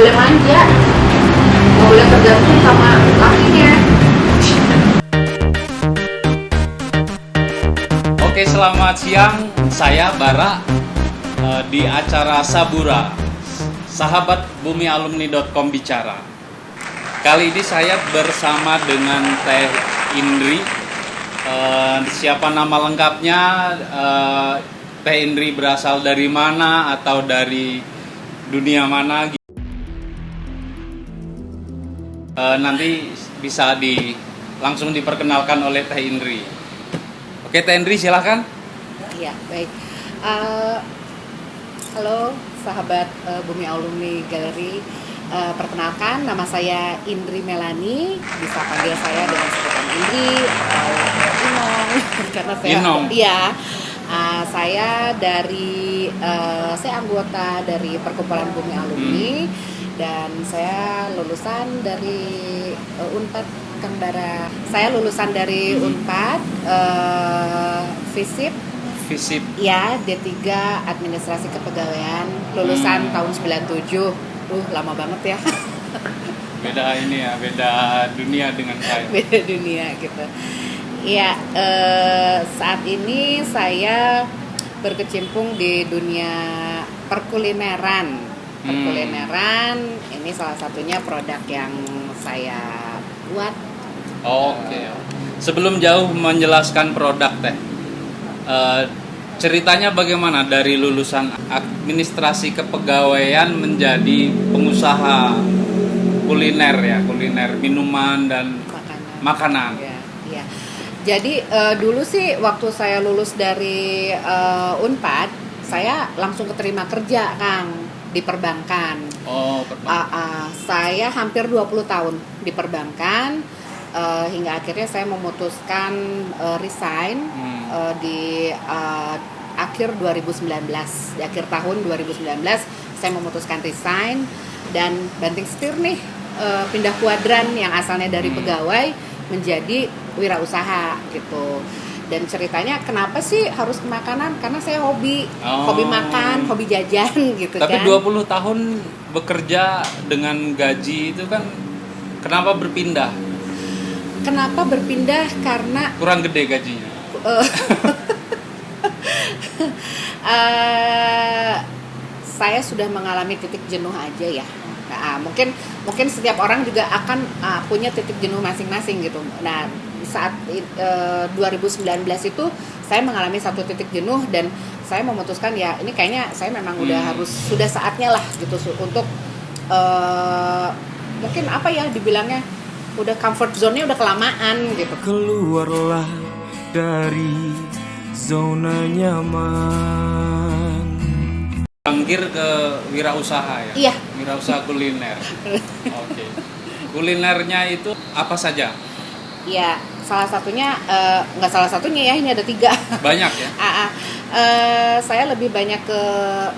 boleh manja, nggak boleh tergantung sama lakinya. Oke, selamat siang. Saya Bara di acara Sabura, sahabat bumialumni.com bicara. Kali ini saya bersama dengan Teh Indri. Siapa nama lengkapnya? Teh Indri berasal dari mana atau dari dunia mana? Nanti bisa langsung diperkenalkan oleh Teh Indri. Oke, Teh Indri silahkan. Iya, baik. Halo sahabat Bumi Alumni Galeri. Perkenalkan, nama saya Indri Melani. Bisa panggil saya dengan sebutan Indri atau Inong karena saya Inong. Iya. Saya anggota dari Perkumpulan Bumi Alumni dan saya lulusan dari Unpad Kang Bara. Saya lulusan dari Unpad FISIP. Ya, D3 Administrasi Kepegawaian, lulusan tahun 97. Lama banget ya. Beda ini ya, beda dunia dengan saya. Beda dunia gitu. Ya, saat ini saya berkecimpung di dunia perkulineran. Ini salah satunya produk yang saya buat. Oke. Sebelum jauh menjelaskan produk Teh, ceritanya bagaimana dari lulusan administrasi kepegawaian menjadi pengusaha kuliner minuman dan makanan. Ya. Jadi dulu sih waktu saya lulus dari Unpad, saya langsung keterima kerja, Kang, di perbankan. Oh, perbankan. Saya hampir 20 tahun di perbankan. Hingga akhirnya saya memutuskan resign di akhir 2019, di akhir tahun 2019 saya memutuskan resign dan banting setir nih, pindah kuadran yang asalnya dari pegawai menjadi wirausaha gitu. Dan ceritanya kenapa sih harus ke makanan? Karena saya hobi makan, hobi jajan gitu. Tapi kan. 20 tahun bekerja dengan gaji itu kan, kenapa berpindah? Kenapa berpindah? Karena Kurang gede gajinya. Saya sudah mengalami titik jenuh aja ya. Mungkin setiap orang juga akan punya titik jenuh masing-masing gitu. Nah, saat 2019 itu saya mengalami satu titik jenuh dan saya memutuskan ya ini kayaknya saya memang sudah saatnya lah gitu untuk mungkin apa ya dibilangnya, udah comfort zone-nya udah kelamaan gitu. Keluarlah dari zona nyaman. Bangkir ke wirausaha ya? Iya. Wirausaha kuliner. Oke. Kulinernya itu apa saja? Ya, salah satunya, nggak salah satunya ya, ini ada 3. Banyak ya? Saya lebih banyak ke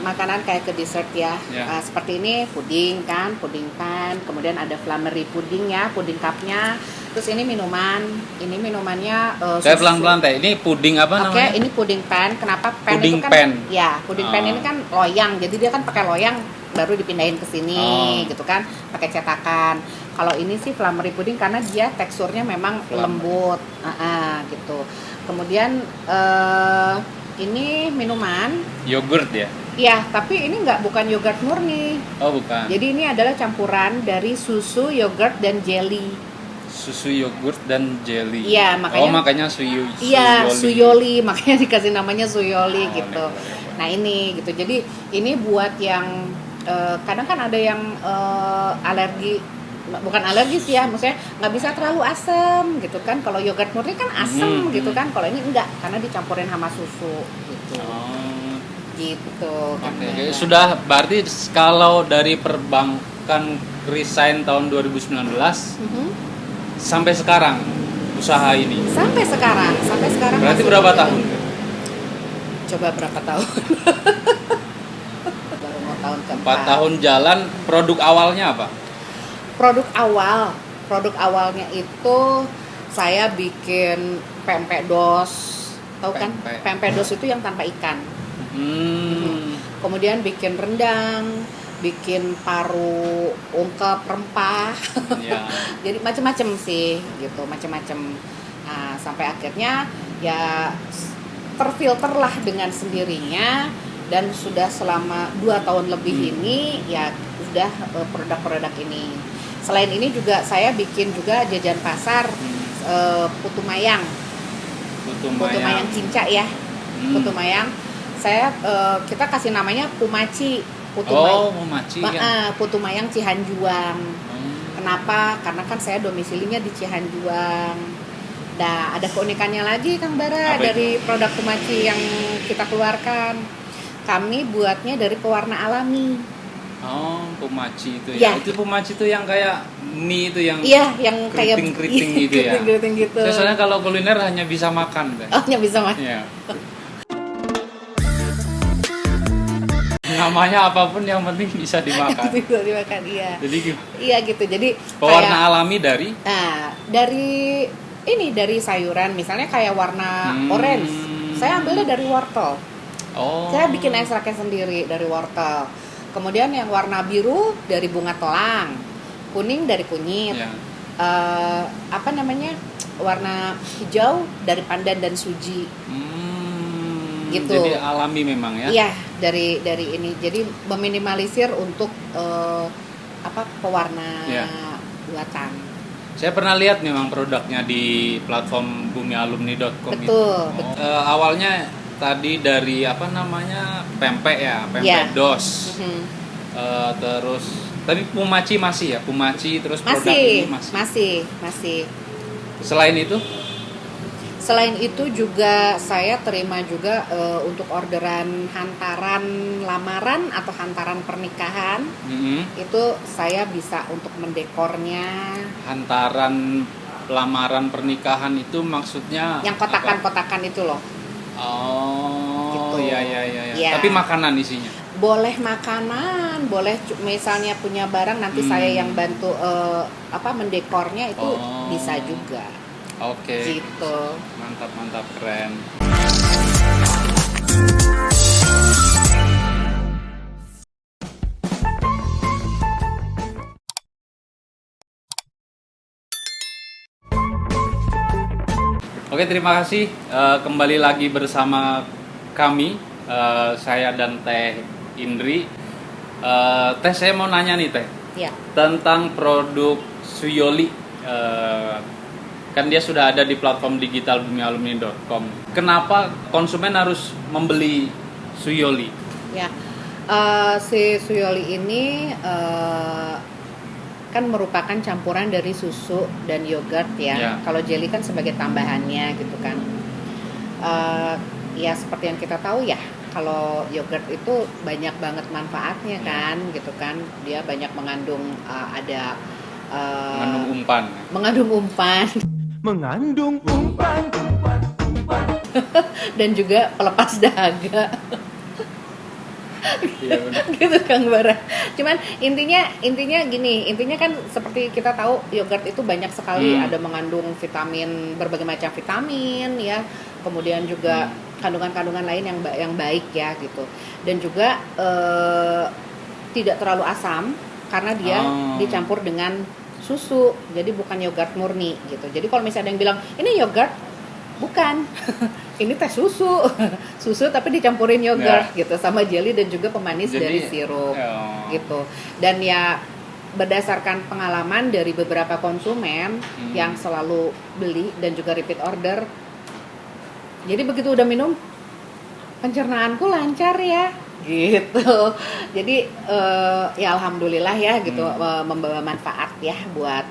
makanan kayak ke dessert ya. Seperti ini puding kan, puding pan, kemudian ada flamery puding ya, puding cupnya. Terus ini minumannya Saya pelan-pelan Teh, ini puding apa namanya? Oke, ini puding pan. Kenapa pan Puding itu kan? pan. Ya, puding pan ini kan loyang, jadi dia kan pakai loyang baru dipindahin ke sini gitu kan, pakai cetakan. Kalau ini sih flamery puding karena dia teksturnya memang lembut, gitu. Kemudian ini minuman Yogurt ya? Iya, tapi ini bukan yogurt murni. Oh, bukan. Jadi ini adalah campuran dari susu, yogurt, dan jelly. Susu, yogurt, dan jelly. Iya, makanya. makanya Iya, suyoli, makanya dikasih namanya suyoli gitu. Nih. Nah ini gitu. Jadi ini buat yang kadang kan ada yang alergi. Bukan alergi sih ya, maksudnya nggak bisa terlalu asam gitu kan. Kalau yogurt murni kan asam gitu kan, kalau ini enggak karena dicampurin sama susu gitu. Gitu. Oke. Sudah berarti kalau dari perbankan resign tahun 2019 sampai sekarang usaha ini. Sampai sekarang. Berarti berapa tahun? Coba berapa tahun? Baru mau tahun keempat. 4 tahun jalan. Produk awalnya apa? Produk awalnya itu saya bikin pempek dos, tahu kan? Pempek dos itu yang tanpa ikan. Kemudian bikin rendang, bikin paru ungkep rempah. Ya. Jadi macam-macam sih gitu, macam-macam. Nah, sampai akhirnya ya terfilter lah dengan sendirinya, dan sudah selama 2 tahun lebih ini ya sudah produk-produk ini. Selain ini juga saya bikin juga jajan pasar, putu mayang. Putu mayang cinca ya. Putu mayang. Saya kita kasih namanya pumaci. Pumaci ya. Putu mayang Cihanjuang. Kenapa? Karena kan saya domisilinya di Cihanjuang. Nah, ada keunikannya lagi Kang Bara dari produk pumaci yang kita keluarkan. Kami buatnya dari pewarna alami. Pumaci itu ya. Itu pumaci itu yang kayak mie itu yang yang kayak keriting gitu ya. Keriting gitu. Soalnya kalau kuliner hanya bisa makan deh. Hanya bisa makan. Ya. Namanya apapun yang penting bisa dimakan. Bisa dimakan, iya. Jadi iya gitu. Jadi pewarna alami dari dari sayuran, misalnya kayak warna orange, saya ambilnya dari wortel. Saya bikin ekstraknya sendiri dari wortel. Kemudian yang warna biru dari bunga telang, kuning dari kunyit, warna hijau dari pandan dan suji. Gitu. Jadi alami memang ya? Iya, dari ini. Jadi meminimalisir untuk pewarna buatan. Saya pernah lihat memang produknya di platform bumialumni.com. Betul. Awalnya tadi dari pempek ya, pempek dos. Terus tapi pumaci masih ya, pumaci terus produk ini masih. Selain itu juga saya terima juga untuk orderan hantaran lamaran atau hantaran pernikahan. Itu saya bisa untuk mendekornya. Hantaran lamaran pernikahan itu maksudnya yang kotakan-kotakan itu loh. Gitu. Ya. Ya. Tapi makanan isinya. Boleh makanan, boleh misalnya punya barang nanti saya yang bantu mendekornya itu bisa juga. Oke. Gitu. Mantap, keren. Oke, terima kasih. Kembali lagi bersama kami, saya dan Teh Indri. Teh, saya mau nanya nih Teh, tentang produk Suyoli. Kan dia sudah ada di platform digital bumialumni.com. Kenapa konsumen harus membeli Suyoli? Ya, si Suyoli ini kan merupakan campuran dari susu dan yogurt ya. Kalau jelly kan sebagai tambahannya gitu kan. Ya seperti yang kita tahu ya, kalau yogurt itu banyak banget manfaatnya kan, gitu kan. Dia banyak mengandung mengandung umpan dan juga pelepas dahaga. Iya, gitu Kang Bara. Cuman intinya gini, intinya kan seperti kita tahu yogurt itu banyak sekali ada mengandung vitamin, berbagai macam vitamin ya. Kemudian juga kandungan-kandungan lain yang baik ya gitu. Dan juga tidak terlalu asam karena dia dicampur dengan susu, jadi bukan yogurt murni gitu. Jadi kalau misalnya ada yang bilang ini yogurt, bukan, ini teh susu tapi dicampurin yogurt gitu sama jelly dan juga pemanis dari sirup gitu. Dan ya berdasarkan pengalaman dari beberapa konsumen yang selalu beli dan juga repeat order, jadi begitu udah minum pencernaanku lancar ya gitu. Jadi ya alhamdulillah ya gitu, membawa manfaat ya buat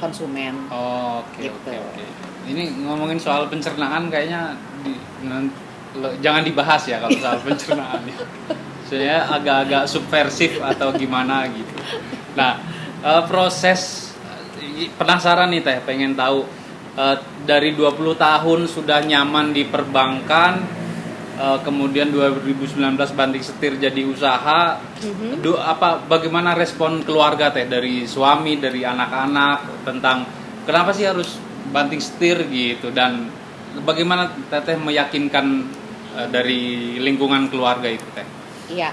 konsumen. Oke. Ini ngomongin soal pencernaan kayaknya jangan dibahas ya kalau soal pencernaan ya. Saya agak-agak subversif atau gimana gitu. Nah, proses penasaran nih Teh, pengen tahu dari 20 tahun sudah nyaman di perbankan, kemudian 2019 banting setir jadi usaha. Bagaimana respon keluarga Teh, dari suami, dari anak-anak tentang kenapa sih harus banting setir gitu, dan bagaimana Teteh meyakinkan dari lingkungan keluarga itu Teh? Iya,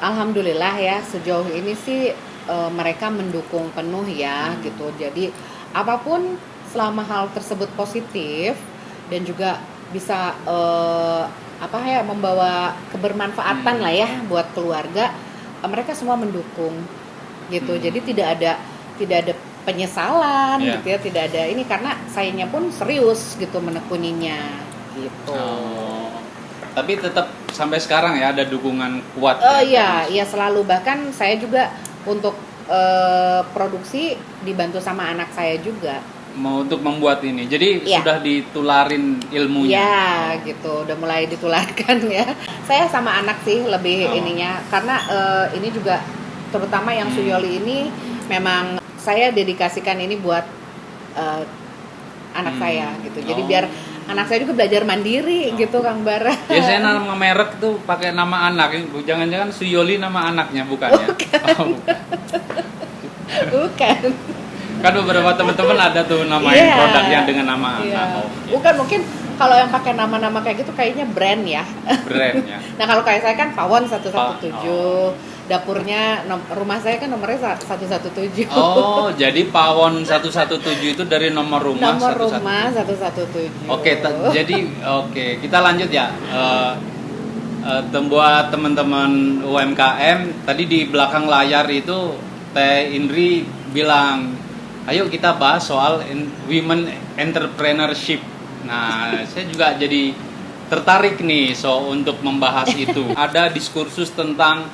Alhamdulillah ya, sejauh ini sih mereka mendukung penuh ya gitu. Jadi apapun selama hal tersebut positif dan juga bisa membawa kebermanfaatan lah ya buat keluarga, mereka semua mendukung gitu. Jadi tidak ada penyesalan gitu ya, tidak ada ini, karena sayanya pun serius gitu menekuninya gitu. Tapi tetap sampai sekarang ya ada dukungan kuat. Iya selalu, bahkan saya juga untuk produksi dibantu sama anak saya juga. Mau untuk membuat ini, jadi sudah ditularin ilmunya. Ya gitu, udah mulai ditularkan ya. Saya sama anak sih lebih ininya, karena ini juga terutama yang Suyoli ini memang saya dedikasikan ini buat anak saya gitu. Jadi biar anak saya juga belajar mandiri gitu, Kang Bara. Biasanya nama merek tuh pakai nama anak, jangan-jangan Suyoli nama anaknya bukan ya? Bukan. Kan beberapa teman-teman ada tuh namain produknya dengan nama anak. Bukan, mungkin kalau yang pakai nama-nama kayak gitu kayaknya brand ya. Brand ya. Nah kalau kayak saya kan Pawon 117. Dapurnya rumah saya kan nomornya 117. Oh, jadi Pawon 117 itu dari nomor rumah 117. Jadi kita lanjut ya. Buat teman-teman UMKM, tadi di belakang layar itu Teh Indri bilang, ayo kita bahas soal women entrepreneurship. Nah, saya juga jadi tertarik nih untuk membahas itu. Ada diskursus tentang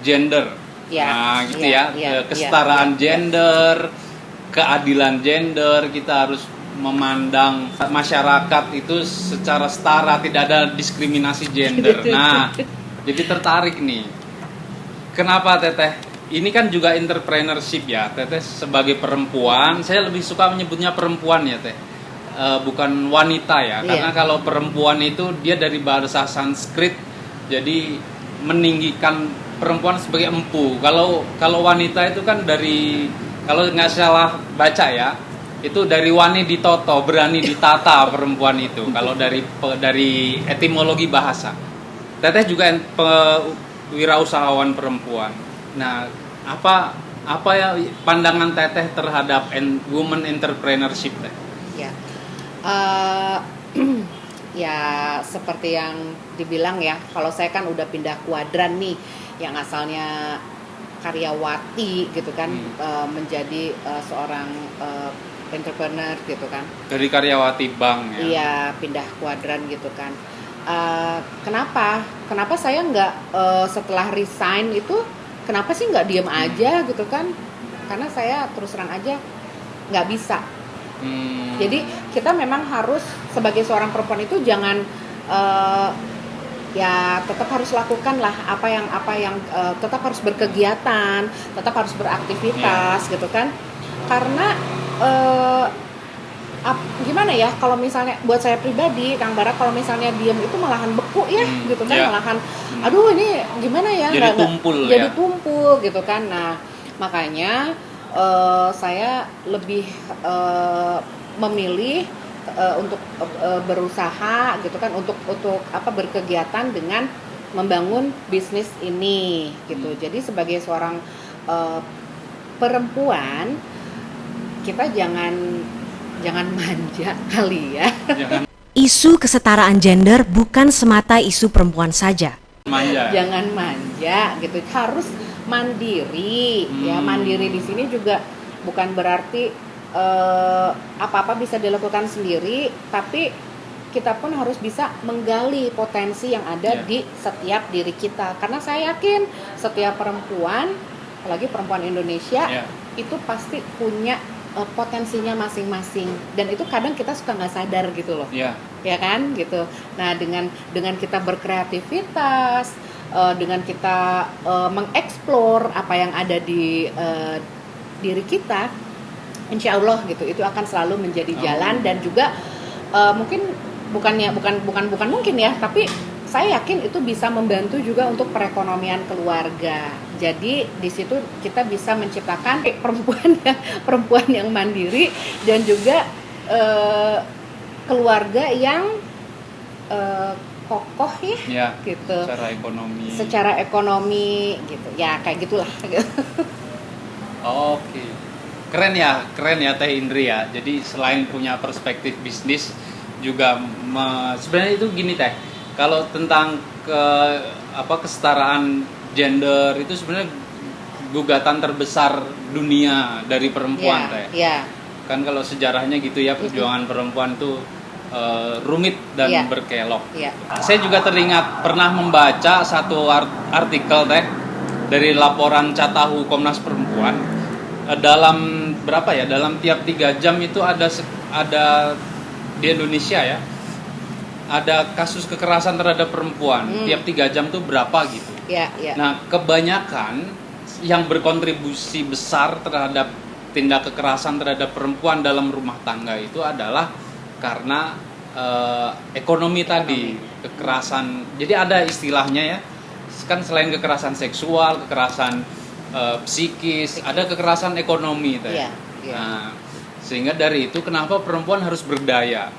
gender. Kesetaraan gender, keadilan gender. Kita harus memandang masyarakat itu secara setara, tidak ada diskriminasi gender. Nah, jadi tertarik nih. Kenapa Teteh? Ini kan juga entrepreneurship ya, Teteh sebagai perempuan, saya lebih suka menyebutnya perempuan ya Teh, bukan wanita ya, karena kalau perempuan itu dia dari bahasa Sanskrit, jadi meninggikan perempuan sebagai empu. Kalau wanita itu kan dari, kalau nggak salah baca ya, itu dari wani ditoto, berani ditata perempuan itu. Kalau dari etimologi bahasa, Teteh juga wirausahawan perempuan. Nah, apa ya pandangan Teteh terhadap women entrepreneurship Teh? Ya seperti yang dibilang ya, kalau saya kan udah pindah kuadran nih, yang asalnya karyawati gitu kan, menjadi seorang entrepreneur gitu kan. Dari karyawati bank ya? Iya, pindah kuadran gitu kan. Kenapa saya nggak setelah resign itu, kenapa sih nggak diem aja gitu kan? Karena saya terus terang aja nggak bisa. Jadi kita memang harus sebagai seorang perempuan itu jangan ya tetap harus lakukan lah apa yang tetap harus berkegiatan, tetap harus beraktivitas gitu kan? Karena gimana ya, kalau misalnya buat saya pribadi, Kang Bara, kalau misalnya diem itu malahan beku ya gitu kan, malahan aduh ini gimana ya, jadi tumpul gitu kan. Nah makanya saya lebih memilih untuk berusaha gitu kan, untuk berkegiatan dengan membangun bisnis ini gitu. Jadi sebagai seorang perempuan, kita jangan manja kali ya. Isu kesetaraan gender bukan semata isu perempuan saja. Jangan manja gitu, harus mandiri. Ya, mandiri di sini juga bukan berarti apa-apa bisa dilakukan sendiri, tapi kita pun harus bisa menggali potensi yang ada di setiap diri kita. Karena saya yakin setiap perempuan, apalagi perempuan Indonesia, itu pasti punya potensinya masing-masing, dan itu kadang kita suka nggak sadar gitu loh, ya kan gitu. Nah dengan kita berkreativitas, dengan kita mengeksplor apa yang ada di diri kita, insya Allah gitu, itu akan selalu menjadi jalan. Dan juga mungkin bukan mungkin ya, tapi saya yakin itu bisa membantu juga untuk perekonomian keluarga. Jadi di situ kita bisa menciptakan perempuan yang mandiri, dan juga keluarga yang kokoh ya, Ya, gitu. secara ekonomi gitu ya, kayak gitulah. Oke. Keren ya Teh Indri ya. Jadi selain punya perspektif bisnis juga sebenarnya itu gini Teh. Kalau tentang kesetaraan gender itu sebenarnya gugatan terbesar dunia dari perempuan Teh. Iya. Kan kalau sejarahnya gitu ya, perjuangan perempuan itu rumit dan berkelok. Iya. Saya juga teringat pernah membaca satu artikel Teh dari laporan Catahu Komnas Perempuan. Dalam tiap 3 jam itu ada di Indonesia ya, ada kasus kekerasan terhadap perempuan. Tiap 3 jam tuh berapa gitu. Iya. Nah, kebanyakan yang berkontribusi besar terhadap tindak kekerasan terhadap perempuan dalam rumah tangga itu adalah karena ekonomi tadi, kekerasan. Jadi ada istilahnya ya, kan selain kekerasan seksual, kekerasan psikis, ada kekerasan ekonomi tadi. Nah, sehingga dari itu kenapa perempuan harus berdaya,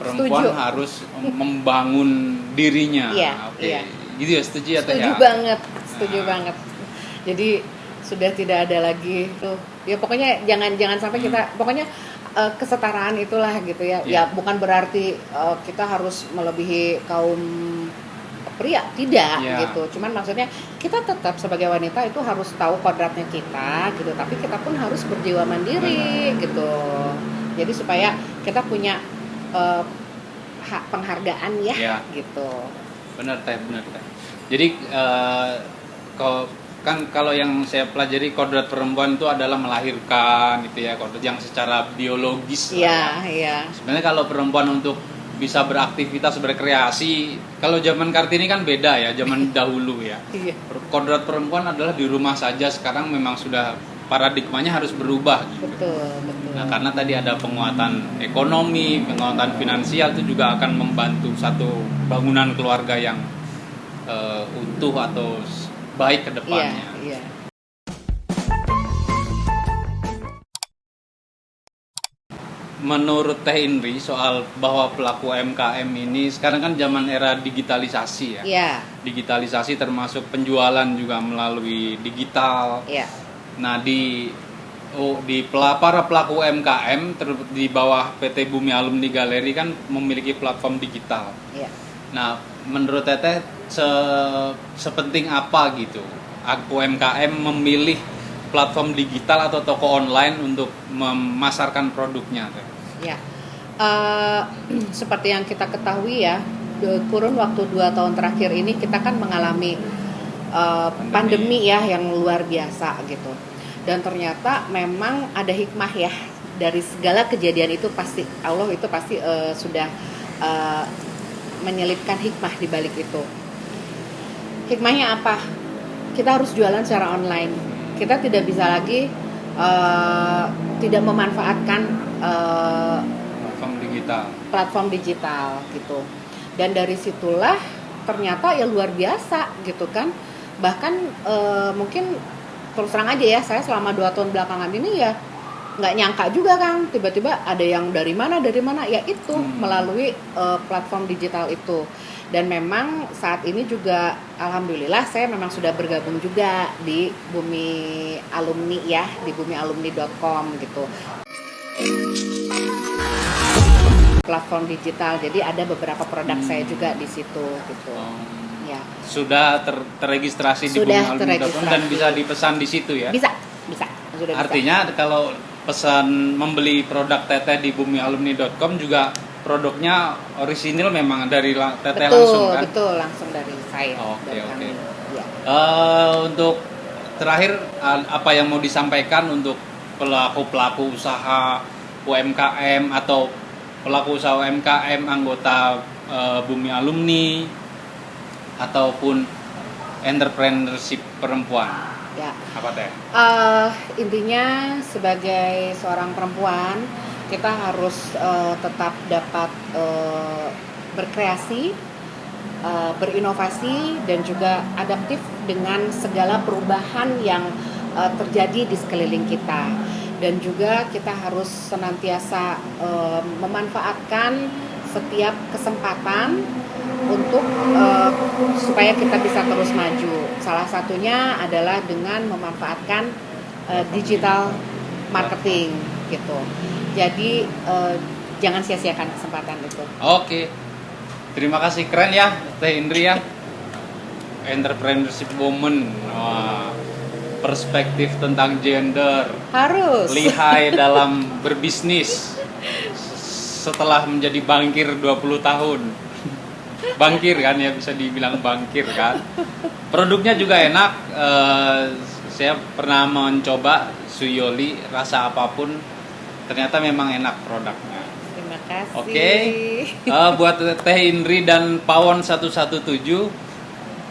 perempuan harus membangun dirinya. Oke. Gitu ya, setuju ya Teh? Setuju banget. Jadi sudah tidak ada lagi tuh. Ya pokoknya jangan sampai kita, pokoknya kesetaraan itulah gitu ya. Ya bukan berarti kita harus melebihi kaum pria, tidak gitu. Cuman maksudnya kita tetap sebagai wanita itu harus tahu kodratnya kita gitu, tapi kita pun harus berjiwa mandiri gitu. Jadi supaya kita punya hak penghargaan ya gitu. Benar Teh. Jadi kalau yang saya pelajari, kodrat perempuan itu adalah melahirkan gitu ya, kodrat yang secara biologis. Iya. Sebenarnya kalau perempuan untuk bisa beraktivitas, berkreasi, kalau zaman Kartini kan beda ya, zaman dahulu ya. Kodrat perempuan adalah di rumah saja, sekarang memang sudah paradigmanya harus berubah gitu. Betul. Nah, karena tadi ada penguatan ekonomi, penguatan finansial, itu juga akan membantu satu bangunan keluarga yang utuh atau baik ke depannya. Iya. Menurut Teh Indri soal bahwa pelaku UMKM ini sekarang kan zaman era digitalisasi ya. Iya. Digitalisasi termasuk penjualan juga melalui digital. Iya. Nah, para pelaku UMKM di bawah PT Bumi Alumni Galeri kan memiliki platform digital. Iya. Nah, menurut Teteh sepenting apa gitu UMKM memilih platform digital atau toko online untuk memasarkan produknya? Ya, seperti yang kita ketahui ya, kurun waktu 2 tahun terakhir ini kita kan mengalami pandemi ya yang luar biasa gitu. Dan ternyata memang ada hikmah ya dari segala kejadian itu, pasti Allah itu pasti sudah menyelipkan hikmah di balik itu. Hikmahnya apa? Kita harus jualan secara online. Kita tidak bisa lagi tidak memanfaatkan platform digital gitu. Dan dari situlah ternyata ya luar biasa gitu kan. Bahkan mungkin terus terang aja ya, saya selama 2 tahun belakangan ini ya nggak nyangka juga kan, tiba-tiba ada yang dari mana ya itu melalui platform digital itu. Dan memang saat ini juga alhamdulillah saya memang sudah bergabung juga di Bumi Alumni ya, di bumialumni.com gitu. Platform digital, jadi ada beberapa produk saya juga di situ gitu. Ya. Sudah terregistrasi di bumialumni.com dan bisa dipesan di situ ya? Bisa. Sudah artinya bisa. Kalau pesan membeli produk Teteh di bumialumni.com juga produknya orisinil memang dari Teteh langsung kan? Betul, langsung dari saya. Oke. Ya. Untuk terakhir, apa yang mau disampaikan untuk pelaku usaha UMKM atau pelaku usaha UMKM anggota Bumi Alumni ataupun entrepreneurship perempuan? Ya. Apa Teh? Intinya sebagai seorang perempuan kita harus tetap dapat berkreasi, berinovasi dan juga adaptif dengan segala perubahan yang terjadi di sekeliling kita. Dan juga kita harus senantiasa memanfaatkan setiap kesempatan untuk supaya kita bisa terus maju. Salah satunya adalah dengan memanfaatkan digital marketing gitu. Jadi jangan sia-siakan kesempatan itu. Oke. Terima kasih, keren ya Teh Indri ya. Entrepreneurship woman. Wah, perspektif tentang gender. Harus. Lihai dalam berbisnis. Setelah menjadi bankir 20 tahun. Bangkir kan ya, bisa dibilang bangkir kan. Produknya juga enak. Saya pernah mencoba Suyoli, rasa apapun ternyata memang enak produknya. Terima kasih. Oke. Buat Teh Indri dan Pawon 117,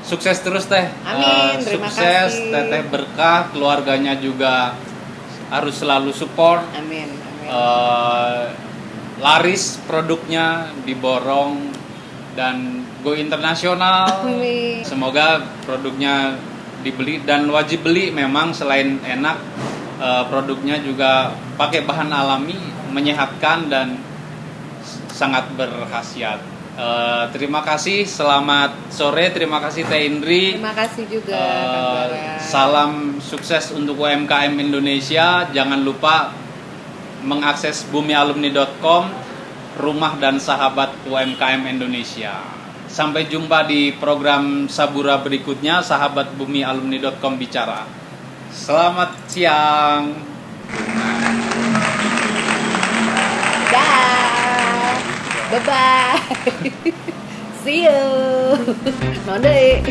sukses terus Teh. Amin, terima sukses, kasih. Teteh berkah, keluarganya juga harus selalu support. Amin. Laris produknya, diborong dan go internasional. Amin. Semoga produknya dibeli dan wajib beli. Memang selain enak, produknya juga pakai bahan alami, menyehatkan dan sangat berkhasiat. Terima kasih, selamat sore, terima kasih Teh Indri. Terima kasih juga Kang Bara. Salam sukses untuk UMKM Indonesia. Jangan lupa mengakses bumialumni.com, rumah dan sahabat UMKM Indonesia. Sampai jumpa di program Sabura berikutnya, sahabat bumialumni.com bicara. Selamat siang. Dah. Bye-bye. See you. Nonde.